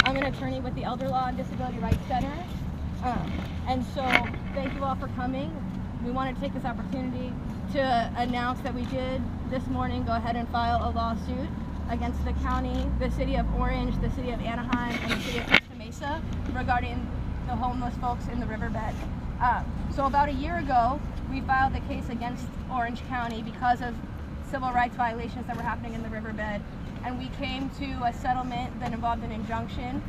I'm an attorney with the Elder Law and Disability Rights Center. And so thank you all for coming. We wanted to take this opportunity to announce that we did this morning go ahead and file a lawsuit against the county, the city of Orange, the city of Anaheim, and the city of Costa Mesa regarding the homeless folks in the riverbed. So about a year ago, we filed the case against Orange County because of civil rights violations that were happening in the riverbed. And we came to a settlement that involved an injunction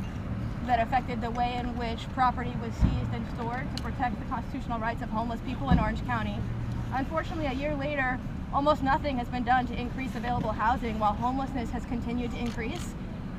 that affected the way in which property was seized and stored to protect the constitutional rights of homeless people in Orange County. Unfortunately, a year later, almost nothing has been done to increase available housing while homelessness has continued to increase.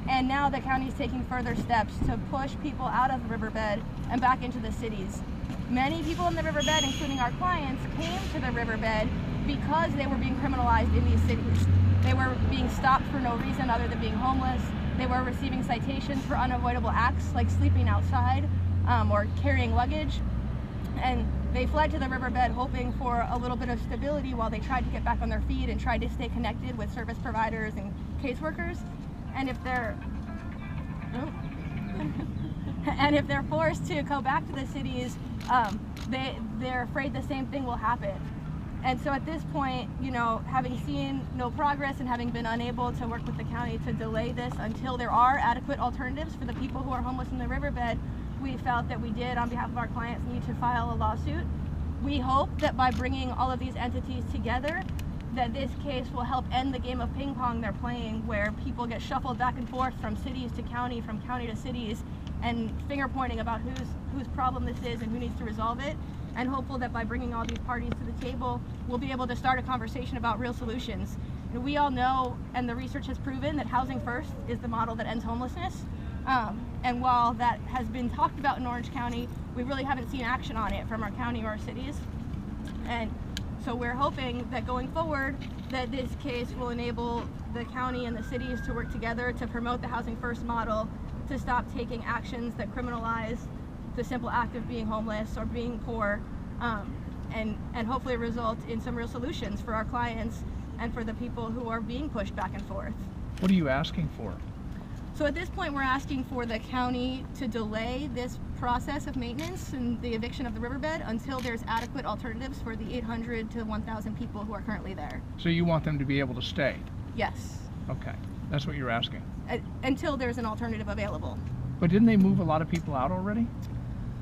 And now the county is taking further steps to push people out of the riverbed and back into the cities. Many people in the riverbed, including our clients, came to the riverbed because they were being criminalized in these cities. They were being stopped for no reason other than being homeless. They were receiving citations for unavoidable acts like sleeping outside or carrying luggage. And they fled to the riverbed hoping for a little bit of stability while they tried to get back on their feet and tried to stay connected with service providers and caseworkers. And if they're forced to go back to the cities, they're afraid the same thing will happen. And so at this point, you know, having seen no progress and having been unable to work with the county to delay this until there are adequate alternatives for the people who are homeless in the riverbed, we felt that we did, on behalf of our clients, need to file a lawsuit. We hope that by bringing all of these entities together, that this case will help end the game of ping pong they're playing, where people get shuffled back and forth from cities to county, from county to cities, and finger pointing about whose problem this is and who needs to resolve it. And hopeful that by bringing all these parties to the table, we'll be able to start a conversation about real solutions. And we all know, and the research has proven, that housing first is the model that ends homelessness. And while that has been talked about in Orange County, we really haven't seen action on it from our county or our cities. And so we're hoping that going forward, that this case will enable the county and the cities to work together to promote the housing first model, to stop taking actions that criminalize the simple act of being homeless or being poor, and hopefully result in some real solutions for our clients and for the people who are being pushed back and forth. What are you asking for? So at this point, we're asking for the county to delay this process of maintenance and the eviction of the riverbed until there's adequate alternatives for the 800 to 1,000 people who are currently there. So you want them to be able to stay? Yes. Okay, that's what you're asking. Until there's an alternative available. But didn't they move a lot of people out already?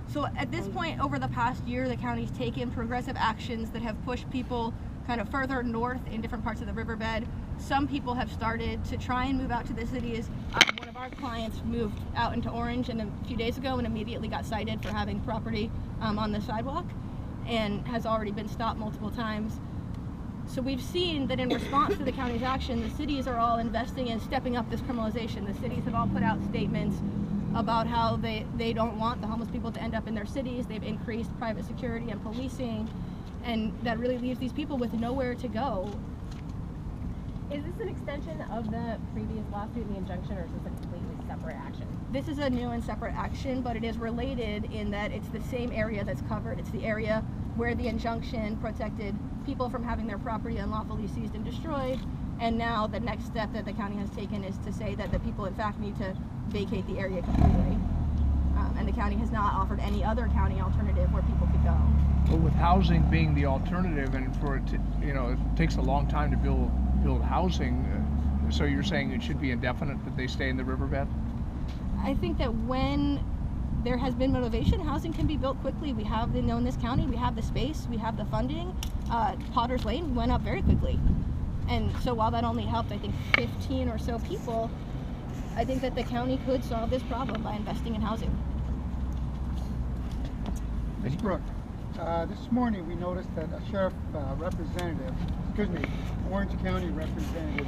So at this point, over the past year, the county's taken progressive actions that have pushed people kind of further north in different parts of the riverbed. Some people have started to try and move out to the cities. One of our clients moved out into Orange a few days ago and immediately got cited for having property on the sidewalk and has already been stopped multiple times. So we've seen that in response to the county's action, the cities are all investing in stepping up this criminalization. The cities have all put out statements about how they don't want the homeless people to end up in their cities. They've increased private security and policing, and that really leaves these people with nowhere to go. Is this an extension of the previous lawsuit and the injunction, or is this a completely separate action? This is a new and separate action, but it is related in that it's the same area that's covered. It's the area where the injunction protected people from having their property unlawfully seized and destroyed, and now the next step that the county has taken is to say that the people in fact need to vacate the area completely. And the county has not offered any other county alternative where people could go. Well, with housing being the alternative, and for it to, you know, it takes a long time to build housing, so you're saying it should be indefinite that they stay in the riverbed? I think that when there has been motivation, housing can be built quickly. We have, in this county, we have the space, we have the funding. Potter's Lane went up very quickly. And so while that only helped, I think, 15 or so people, I think that the county could solve this problem by investing in housing. Ms. Brooke, this morning we noticed that a sheriff representative, Orange County representative,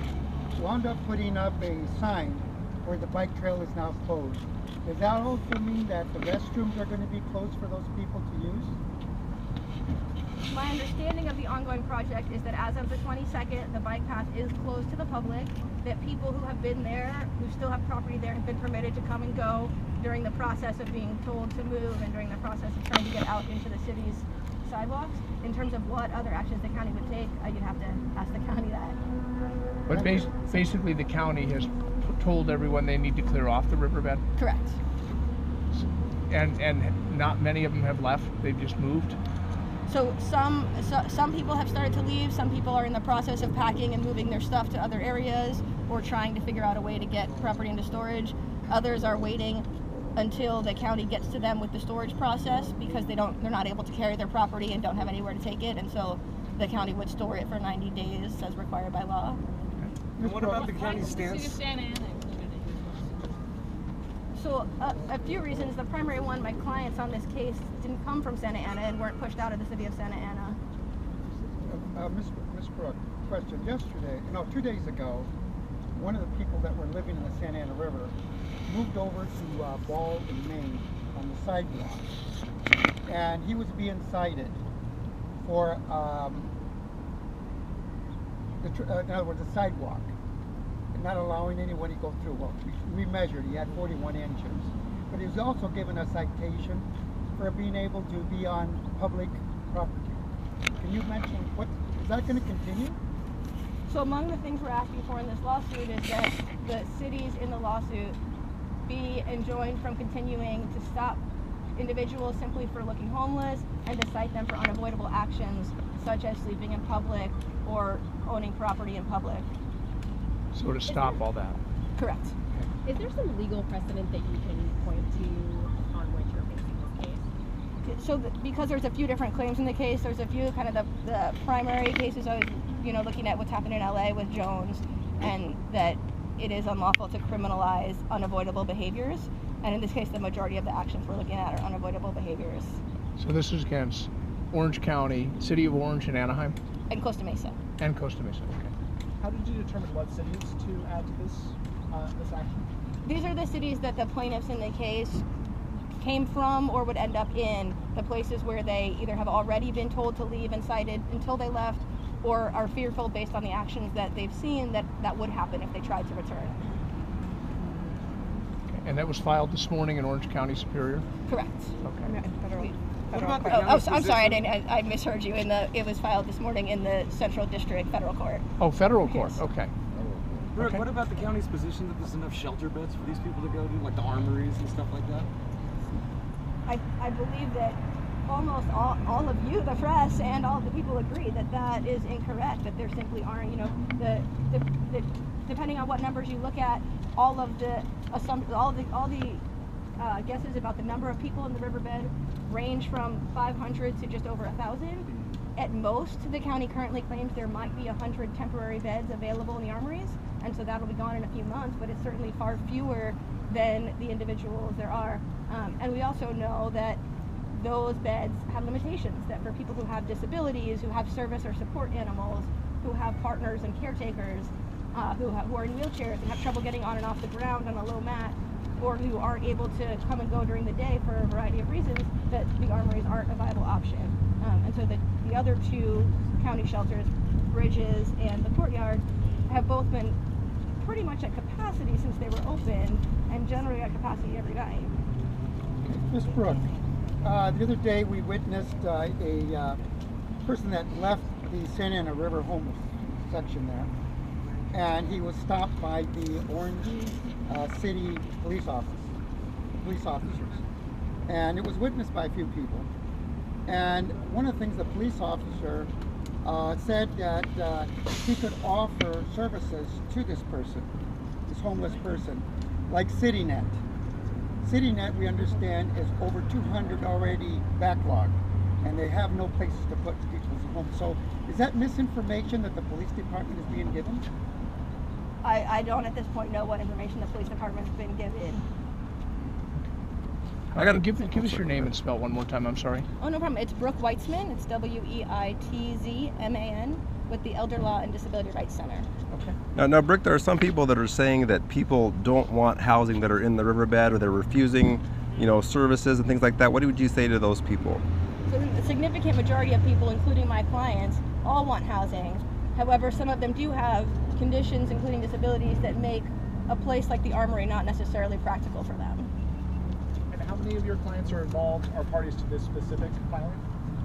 wound up putting up a sign where the bike trail is now closed. Does that also mean that the restrooms are going to be closed for those people to use? My understanding of the ongoing project is that as of the 22nd, the bike path is closed to the public, that people who have been there, who still have property there, have been permitted to come and go during the process of being told to move and during the process of trying to get out into the cities. sidewalks. In terms of what other actions the county would take, you'd have to ask the county that. But basically, the county has told everyone they need to clear off the riverbed, Correct. and not many of them have left. They've just moved. So some people have started to leave. Some people are in the process of packing and moving their stuff to other areas, or trying to figure out a way to get property into storage. Others are waiting until the county gets to them with the storage process, because they're not able to carry their property and don't have anywhere to take it, and so the county would store it for 90 days as required by law. And what about the county's stance? So a few reasons. The primary one, my clients on this case didn't come from Santa Ana and weren't pushed out of the city of Santa Ana. Ms. Brooke, question. Yesterday, 2 days ago, one of the people that were living in the Santa Ana River moved over to Ball in Maine on the sidewalk, and he was being cited for, in other words, the sidewalk, and not allowing anyone to go through. Well, we measured, he had 41 inches, but he was also given a citation for being able to be on public property. Can you mention is that going to continue? So among the things we're asking for in this lawsuit is that the cities in the lawsuit be enjoined from continuing to stop individuals simply for looking homeless, and to cite them for unavoidable actions such as sleeping in public or owning property in public. So to stop all that. Correct. Is there some legal precedent that you can point to on which you're basing this case? So because there's a few different claims in the case, there's a few kind of the primary cases I was looking at what's happened in LA with Jones, and that it is unlawful to criminalize unavoidable behaviors, and in this case the majority of the actions we're looking at are unavoidable behaviors. So this is against Orange County, City of Orange, and Anaheim? And Costa Mesa. And Costa Mesa, okay. How did you determine what cities to add to this action? These are the cities that the plaintiffs in the case came from or would end up in, the places where they either have already been told to leave and cited until they left, or are fearful based on the actions that they've seen that would happen if they tried to return. And that was filed this morning in Orange County Superior? Correct. Okay. What about the I'm county's sorry, position? I misheard you. It was filed this morning in the Central District Federal Court. Oh, federal court, Yes. okay. Brooke, Okay. what about the county's position that there's enough shelter beds for these people to go to, like the armories and stuff like that? I believe that almost all of you, the press, and all of the people agree that is incorrect, that there simply aren't, depending on what numbers you look at, all the guesses about the number of people in the riverbed range from 500 to just over 1,000. At most, the county currently claims there might be 100 temporary beds available in the armories, and so that'll be gone in a few months, but it's certainly far fewer than the individuals there are. And we also know that those beds have limitations, that for people who have disabilities, who have service or support animals, who have partners and caretakers, who are in wheelchairs and have trouble getting on and off the ground on a low mat, or who aren't able to come and go during the day for a variety of reasons, that the armories aren't a viable option. And so the other two county shelters, Bridges and the Courtyard, have both been pretty much at capacity since they were open, and generally at capacity every night. Ms. Brooke, the other day we witnessed a person that left the Santa Ana River homeless section there, and he was stopped by the Orange City police officers, and it was witnessed by a few people. And one of the things the police officer said that he could offer services to this person, this homeless person, like CityNet. CityNet, we understand, is over 200 already backlogged, and they have no places to put people's homes. So is that misinformation that the police department is being given? I don't at this point know what information the police department has been given. I gotta give us your name and spell it one more time. I'm sorry. Oh, no problem. It's Brooke Weitzman. It's Weitzman with the Elder Law and Disability Rights Center. Okay. Now, Brooke, there are some people that are saying that people don't want housing that are in the riverbed, or they're refusing, services and things like that. What would you say to those people? So the significant majority of people, including my clients, all want housing. However, some of them do have conditions, including disabilities, that make a place like the Armory not necessarily practical for them. And how many of your clients are parties to this specific filing?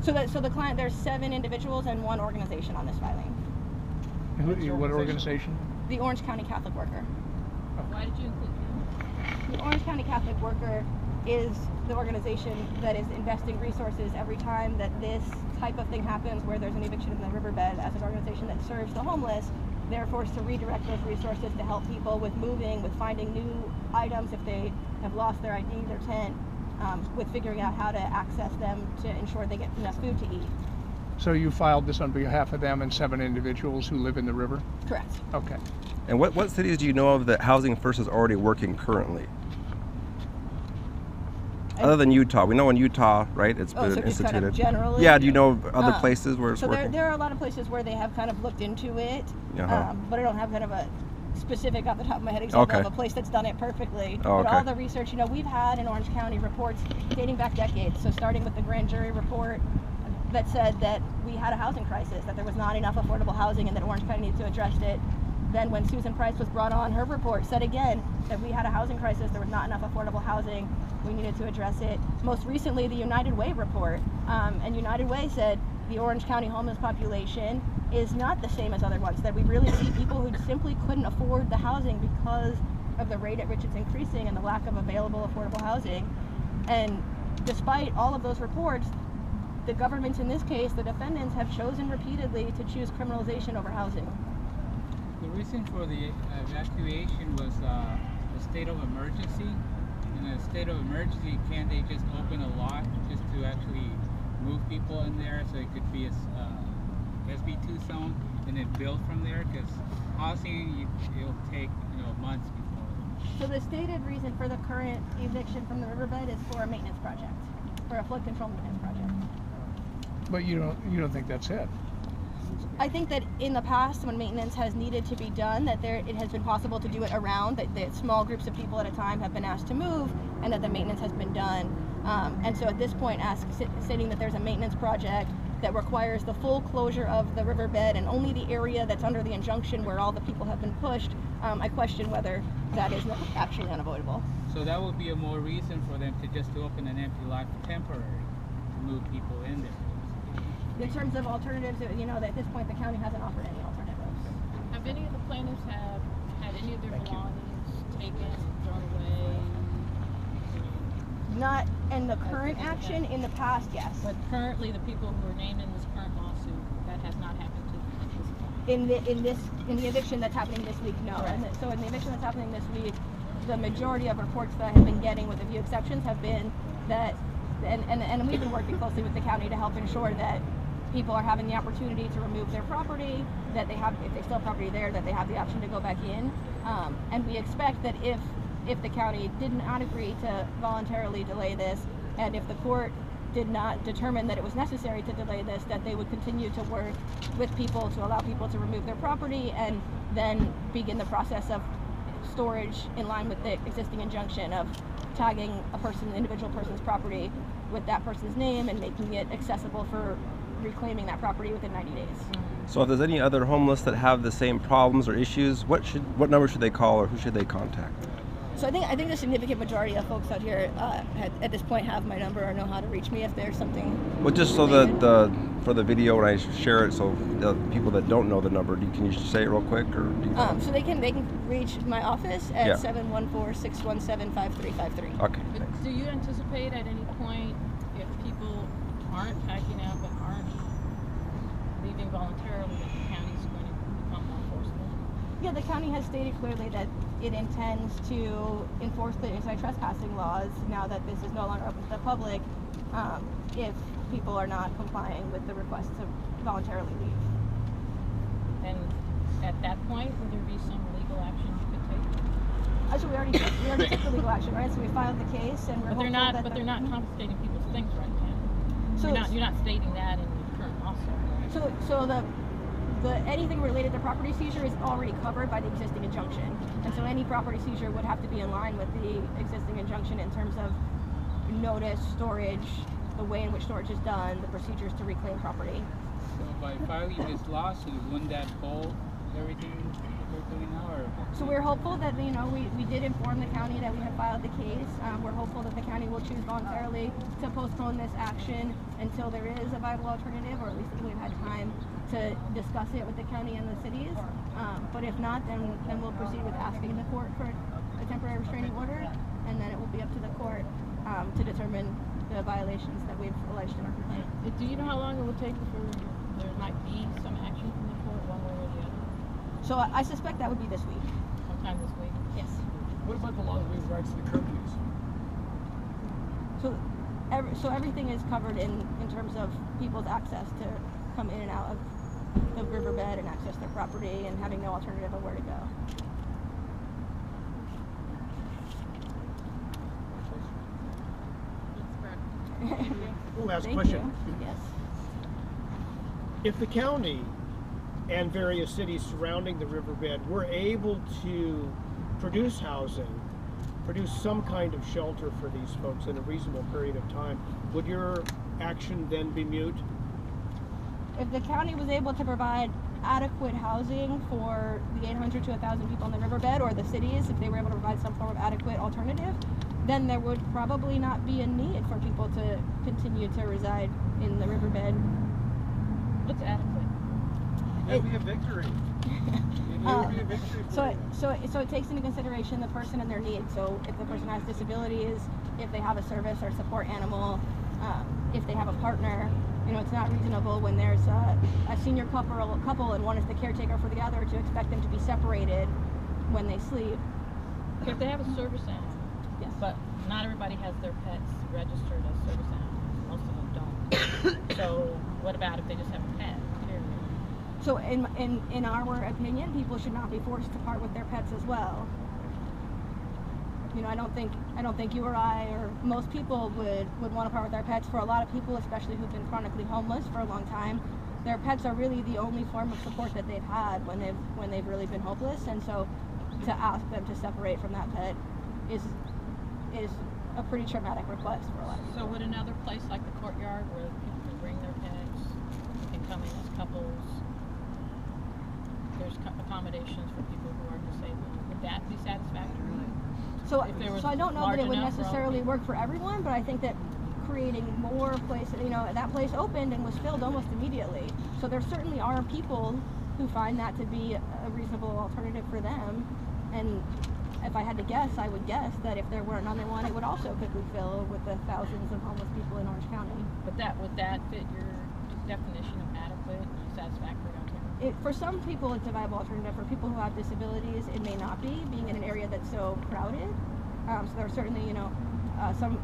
So the client, there's 7 individuals and 1 organization on this filing. What organization? The Orange County Catholic Worker. Why did you include them? The Orange County Catholic Worker is the organization that is investing resources every time that this type of thing happens, where there's an eviction in the riverbed. As an organization that serves the homeless, they're forced to redirect those resources to help people with moving, with finding new items if they have lost their ID, their tent, with figuring out how to access them to ensure they get enough food to eat. So you filed this on behalf of them and 7 individuals who live in the river? Correct. Okay. And what cities do you know of that Housing First is already working currently? Other than Utah, we know in Utah, right? It's been so just instituted. kind of generally? Yeah. Do you know of other places where it's so working? there are a lot of places where they have kind of looked into it, but I don't have kind of a specific off the top of my head example of a place that's done it perfectly. But all the research, we've had in Orange County reports dating back decades. So starting with the grand jury report that said that we had a housing crisis, that there was not enough affordable housing, and that Orange County needed to address it. Then when Susan Price was brought on, her report said again that we had a housing crisis, there was not enough affordable housing, we needed to address it. Most recently, the United Way report, and United Way said the Orange County homeless population is not the same as other ones, that we really see people who simply couldn't afford the housing because of the rate at which it's increasing and the lack of available affordable housing. And despite all of those reports, the governments in this case, the defendants, have chosen repeatedly to choose criminalization over housing. The reason for the evacuation was a state of emergency. In a state of emergency, can't they just open a lot just to actually move people in there so it could be a SB2 zone and then build from there? Because housing, it'll take months before. So the stated reason for the current eviction from the riverbed is for a maintenance project, for a flood control maintenance project. But you don't think that's it? I think that in the past, when maintenance has needed to be done, that it has been possible to do it around, that small groups of people at a time have been asked to move, and that the maintenance has been done. And so at this point, stating that there's a maintenance project that requires the full closure of the riverbed and only the area that's under the injunction where all the people have been pushed, I question whether that is actually unavoidable. So that would be a more reason for them to just open an empty lot temporary to move people in there. In terms of alternatives, that at this point the county hasn't offered any alternatives. Have any of the plaintiffs had any of their belongings taken, thrown away? Not in the current action. In the past, yes. But currently, the people who are named in this current lawsuit, that has not happened to this point. In the eviction that's happening this week, no. Right. So in the eviction that's happening this week, the majority of reports that I have been getting, with a few exceptions, have been that, and we've been working closely with the county to help ensure that people are having the opportunity to remove their property, that they have, if they still have property there, that they have the option to go back in. And we expect that if the county did not agree to voluntarily delay this, and if the court did not determine that it was necessary to delay this, that they would continue to work with people to allow people to remove their property and then begin the process of storage in line with the existing injunction of tagging an individual person's property with that person's name and making it accessible for reclaiming that property within 90 days. So if there's any other homeless that have the same problems or issues, what number should they call, or who should they contact? So I think the significant majority of folks out here at this point have my number or know how to reach me if there's something. Well, just so that for the video when I share it, so the people that don't know the number, can you say it real quick, or do you so they can reach my office at 714-617-5353. Okay. But do you anticipate at any point, if people aren't packing up and aren't leaving voluntarily, that the county's going to become more forceful? Yeah, the county has stated clearly that it intends to enforce the anti-trespassing laws now that this is no longer open to the public, if people are not complying with the request to voluntarily leave. And at that point, would there be some legal action you could take? Actually, we already took the legal action, right? So we filed the case, and we're But they're not confiscating people's things right now. So you're not stating that in the current lawsuit. So the anything related to property seizure is already covered by the existing injunction, and so any property seizure would have to be in line with the existing injunction in terms of notice, storage, the way in which storage is done, the procedures to reclaim property. So by filing this lawsuit, wouldn't that hold everything? we're doing now, or? So we're hopeful that, you know, we did inform the county that we have filed the case. We're hopeful that the county will choose voluntarily to postpone this action until there is a viable alternative, or at least we've had time to discuss it with the county and the cities. But if not, then we'll proceed with asking the court for a temporary restraining order, and then it will be up to the court to determine the violations that we've alleged in our complaint. Do you know how long it will take before there might be some action from the court, one way or the other? So I suspect that would be this week. Sometime this week? Yes. What about the law that waives rights to the curfews? So everything is covered in terms of people's access to come in and out of the riverbed and access their property and having no alternative of where to go. We'll ask a Thank question. you. Yes. If the county and various cities surrounding the riverbed were able to produce housing, produce some kind of shelter for these folks in a reasonable period of time, would your action then be moot? If the county was able to provide adequate housing for the 800 to 1,000 people in the riverbed, or the cities, if they were able to provide some form of adequate alternative, then there would probably not be a need for people to continue to reside in the riverbed. What's adequate? That'd be a victory. It would be a victory for you. So it takes into consideration the person and their needs. So if the person has disabilities, if they have a service or support animal, if they have a partner, you know, it's not reasonable when there's a senior couple and one is the caretaker for the other to expect them to be separated when they sleep. If they have a service animal, Yes. but not everybody has their pets registered as service animals. Most of them don't. So what about if they just have a pet? Period. So in our opinion, people should not be forced to part with their pets as well. You know, I don't think you or I or most people would want to part with their pets. For a lot of people, especially who've been chronically homeless for a long time, their pets are really the only form of support that they've had when they've really been hopeless. And so to ask them to separate from that pet is a pretty traumatic request for a lot of people. So would another place like the courtyard where people can bring their pets, can come in as couples, there's accommodations for people who are disabled, would that be satisfactory? So I don't know that it would large enough for all necessarily people? work for everyone, but I think that creating more places, you know, that place opened and was filled almost immediately. So there certainly are people who find that to be a reasonable alternative for them. And if I had to guess, I would guess that if there were another one, it would also quickly fill with the thousands of homeless people in Orange County. But would that fit your definition of adequate, satisfactory alternative? For some people, it's a viable alternative. For people who have disabilities, it may not be, being in an area that's so crowded. So there are certainly, you know, some,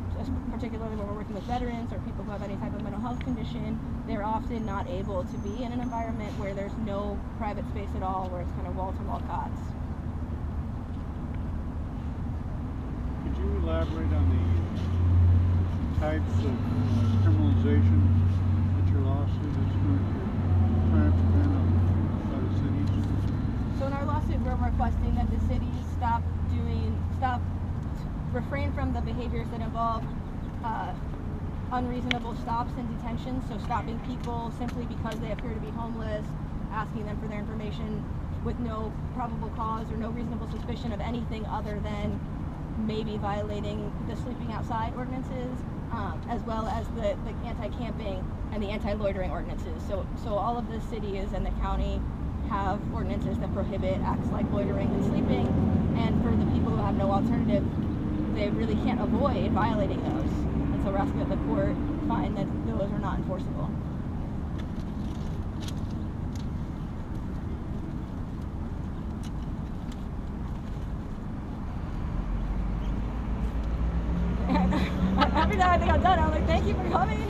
particularly when we're working with veterans or people who have any type of mental health condition, they're often not able to be in an environment where there's no private space at all, where it's kind of wall-to-wall cots. Could you elaborate on the types of criminalization that your lawsuit is going to try to prevent by the cities? So in our lawsuit, we're requesting that the cities refrain from the behaviors that involve unreasonable stops and detentions. So stopping people simply because they appear to be homeless, asking them for their information with no probable cause or no reasonable suspicion of anything other than maybe violating the sleeping outside ordinances, as well as the anti-camping and the anti-loitering ordinances. So all of the cities and the county have ordinances that prohibit acts like loitering and sleeping, and for the people who have no alternative, they really can't avoid violating those. And so we're asking that the court find that those are not enforceable. Every time I think I'm done, I'm like, thank you for coming.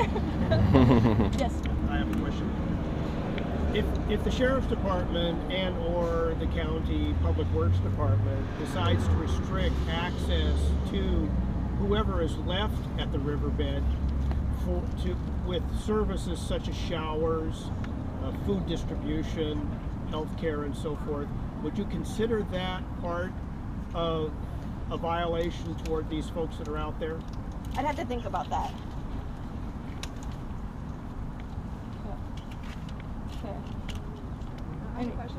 Yes. I have a question. If the sheriff's department and or the county public works department decides to restrict access to whoever is left at the riverbed with services such as showers, food distribution, healthcare, and so forth, would you consider that part of a violation toward these folks that are out there? I'd have to think about that. Okay. I have a question.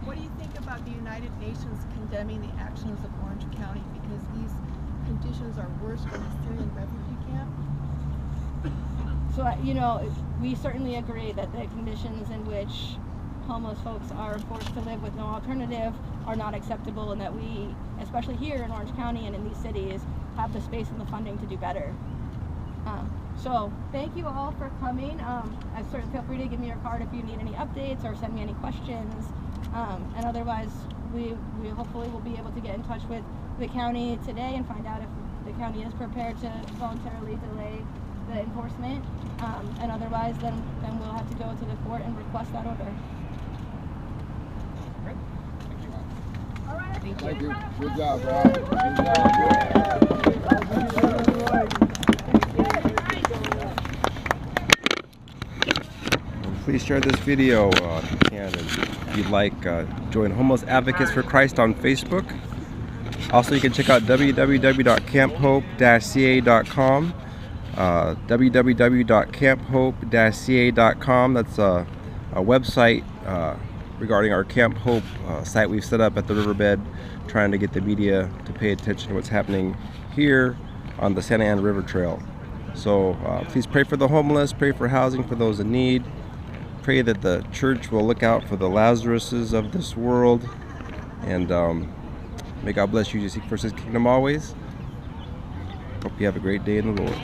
What do you think about the United Nations condemning the actions of Orange County because these conditions are worse than a Syrian refugee camp? So, you know, we certainly agree that the conditions in which homeless folks are forced to live with no alternative are not acceptable, and that we, especially here in Orange County and in these cities, have the space and the funding to do better. So thank you all for coming. Feel free to give me your card if you need any updates or send me any questions. And otherwise, we hopefully will be able to get in touch with the county today and find out if the county is prepared to voluntarily delay the enforcement. And otherwise, then we'll have to go to the court and request that order. All right. Thank you. Good job, Rob. Good job. Please share this video if you can, and if you'd like, join Homeless Advocates for Christ on Facebook. Also, you can check out www.camphope-ca.com. www.camphope-ca.com. That's a website regarding our Camp Hope site we've set up at the riverbed, trying to get the media to pay attention to what's happening here on the Santa Ana River Trail. So please pray for the homeless, pray for housing for those in need. Pray that the church will look out for the Lazaruses of this world, and may God bless you to seek first His kingdom always. Hope you have a great day in the Lord.